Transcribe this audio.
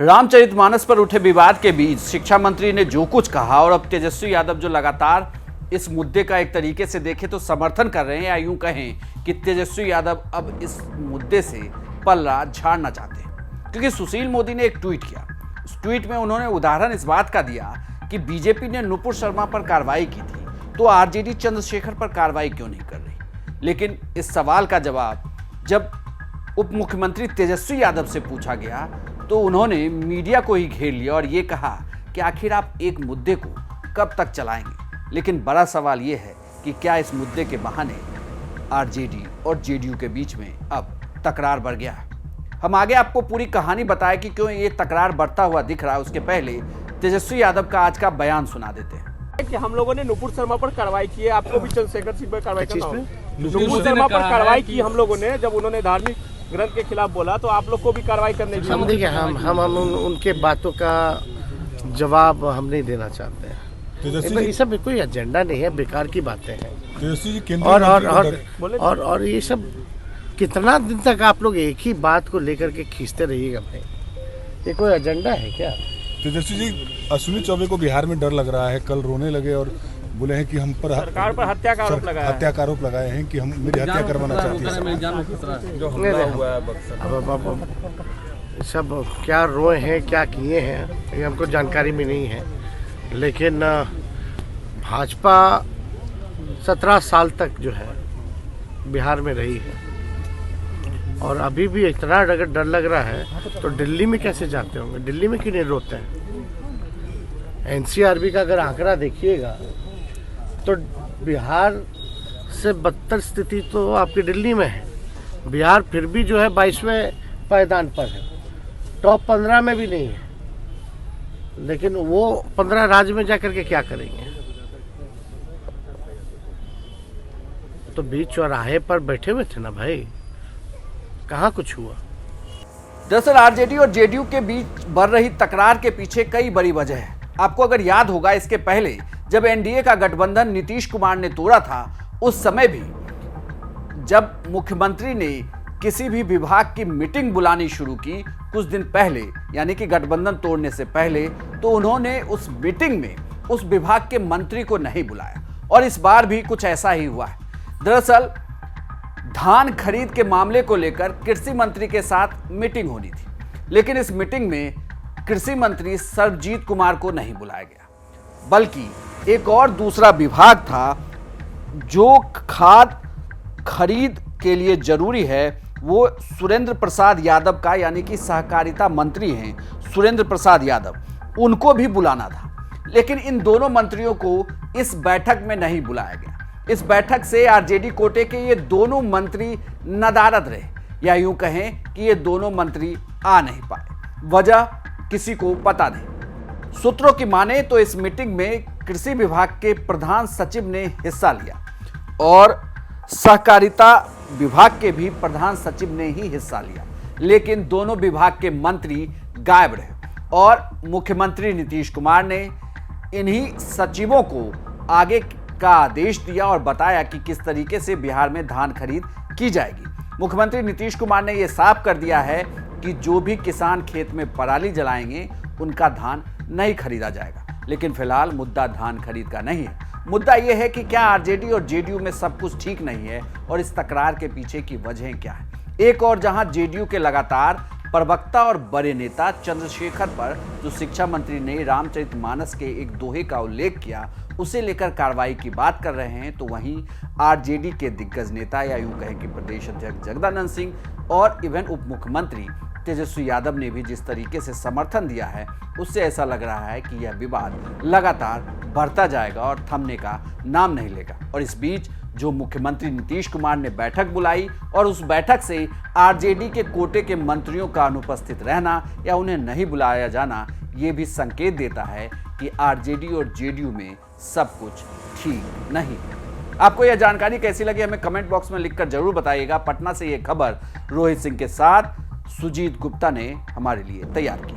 रामचरितमानस पर उठे विवाद के बीच शिक्षा मंत्री ने जो कुछ कहा और अब तेजस्वी यादव जो लगातार इस मुद्दे का एक तरीके से देखें तो समर्थन कर रहे हैं या यूं कहें कि तेजस्वी यादव अब इस मुद्दे से पल्ला झाड़ना चाहते हैं, क्योंकि सुशील मोदी ने एक ट्वीट किया। उस ट्वीट में उन्होंने उदाहरण इस बात का दिया कि बीजेपी ने नुपुर शर्मा पर कार्रवाई की थी तो आरजेडी चंद्रशेखर पर कार्रवाई क्यों नहीं कर रही। लेकिन इस सवाल का जवाब जब उप मुख्यमंत्री तेजस्वी यादव से पूछा गया तो उन्होंने मीडिया को ही घेर लिया और ये कहा कि आखिर आप एक मुद्दे को कब तक चलाएंगे। लेकिन बड़ा सवाल ये है कि क्या इस मुद्दे के बहाने आरजेडी और जेडीयू के बीच में अब तकरार बढ़ गया है। हम आगे आपको पूरी कहानी बताएं कि क्यों ये तकरार बढ़ता हुआ दिख रहा है। उसके पहले तेजस्वी यादव का आज का बयान सुना देते हैं कि हम लोगों ने नुपुर शर्मा पर कार्रवाई की है, आपको भी चंद्रशेखर सिंह पर कार्रवाई करना होगा। नुपुर शर्मा पर कार्रवाई की हम लोगों ने, जब उन्होंने धार्मिक ग्रंथ के खिलाफ बोला तो आप लोग को भी कार्रवाई करने की। हम देखिए हम उनके बातों का जवाब हम नहीं देना चाहते हैं। ये सब कोई एजेंडा नहीं है, बेकार की बातें हैं। और ये सब कितना दिन तक आप लोग एक ही बात को लेकर के खींचते रहिएगा भाई, ये कोई एजेंडा है क्या? तेजस्वी जी, अश्विनी चौबे को बिहार में डर लग रहा है, कल रोने लगे और बोले हैं कि हम पर सरकार पर हत्या का आरोप लगाए हैं कि हम मेरी हत्या करवाना चाहती है। जो हमला हुआ है बक्सर, सब क्या रोए हैं, क्या किए हैं, ये हमको जानकारी में नहीं है। लेकिन भाजपा 17 साल तक जो है बिहार में रही है और अभी भी इतना अगर डर लग रहा है तो दिल्ली में कैसे जाते होंगे? दिल्ली में क्यों नहीं रोते हैं? एनसीआरबी का अगर आंकड़ा देखिएगा तो बिहार से बदतर स्थिति तो आपकी दिल्ली में है। बिहार फिर भी जो है 22वें पायदान पर है, टॉप 15 में भी नहीं है। लेकिन वो 15 राज्य में जाकर के क्या करेंगे? तो बीच चौराहे पर बैठे हुए थे ना भाई, कहाँ कुछ हुआ। दरअसल आरजेडी और जेडीयू के बीच बढ़ रही तकरार के पीछे कई बड़ी वजह है। आपको अगर याद होगा, इसके पहले जब एनडीए का गठबंधन नीतीश कुमार ने तोड़ा था, उस समय भी जब मुख्यमंत्री ने किसी भी विभाग की मीटिंग बुलानी शुरू की कुछ दिन पहले, यानी कि गठबंधन तोड़ने से पहले, तो उन्होंने उस मीटिंग में उस विभाग के मंत्री को नहीं बुलाया। और इस बार भी कुछ ऐसा ही हुआ है। दरअसल धान खरीद के मामले को लेकर कृषि मंत्री के साथ मीटिंग होनी थी, लेकिन इस मीटिंग में कृषि मंत्री सर्वजीत कुमार को नहीं बुलाया गया, बल्कि एक और दूसरा विभाग था जो खाद खरीद के लिए जरूरी है, वो सुरेंद्र प्रसाद यादव का, यानी कि सहकारिता मंत्री हैं सुरेंद्र प्रसाद यादव, उनको भी बुलाना था। लेकिन इन दोनों मंत्रियों को इस बैठक में नहीं बुलाया गया। इस बैठक से आरजेडी कोटे के ये दोनों मंत्री नदारद रहे, या यूं कहें कि ये दोनों मंत्री आ नहीं पाए। वजह किसी को पता नहीं। सूत्रों की माने तो इस मीटिंग में कृषि विभाग के प्रधान सचिव ने हिस्सा लिया और सहकारिता विभाग के भी प्रधान सचिव ने ही हिस्सा लिया, लेकिन दोनों विभाग के मंत्री गायब रहे। और मुख्यमंत्री नीतीश कुमार ने इन्हीं सचिवों को आगे का आदेश दिया और बताया कि किस तरीके से बिहार में धान खरीद की जाएगी। मुख्यमंत्री नीतीश कुमार ने यह साफ कर दिया है कि जो भी किसान खेत में पराली जलाएंगे उनका धान नहीं खरीदा जाएगा। लेकिन फिलहाल मुद्दा धान खरीद का नहीं है, मुद्दा यह है कि क्या आरजेडी और जेडीयू में सब कुछ ठीक नहीं है और इस तकरार के पीछे की वजह क्या है। एक और जहां जेडीयू के लगातार प्रवक्ता और बड़े नेता चंद्रशेखर पर जो शिक्षा मंत्री ने रामचरितमानस के एक दोहे का उल्लेख किया, उसे लेकर कार्रवाई की बात कर रहे हैं, तो वहीं आरजेडी के दिग्गज नेता, या यूं कहें कि प्रदेश अध्यक्ष जगदानंद सिंह और इवन उप मुख्यमंत्री तेजस्वी यादव ने भी जिस तरीके से समर्थन दिया है, उससे ऐसा लग रहा है कि यह विवाद लगातार बढ़ता जाएगा और थमने का नाम नहीं लेगा। और इस बीच जो मुख्यमंत्री नीतीश कुमार ने बैठक बुलाई और उस बैठक से आरजेडी के कोटे के मंत्रियों का अनुपस्थित रहना या उन्हें नहीं बुलाया जाना, ये भी संकेत देता है कि आरजेडी और जेडीयू में सब कुछ ठीक नहीं। आपको यह जानकारी कैसी लगी हमें कमेंट बॉक्स में लिखकर जरूर बताइएगा। पटना से यह खबर रोहित सिंह के साथ सुजीत गुप्ता ने हमारे लिए तैयार की।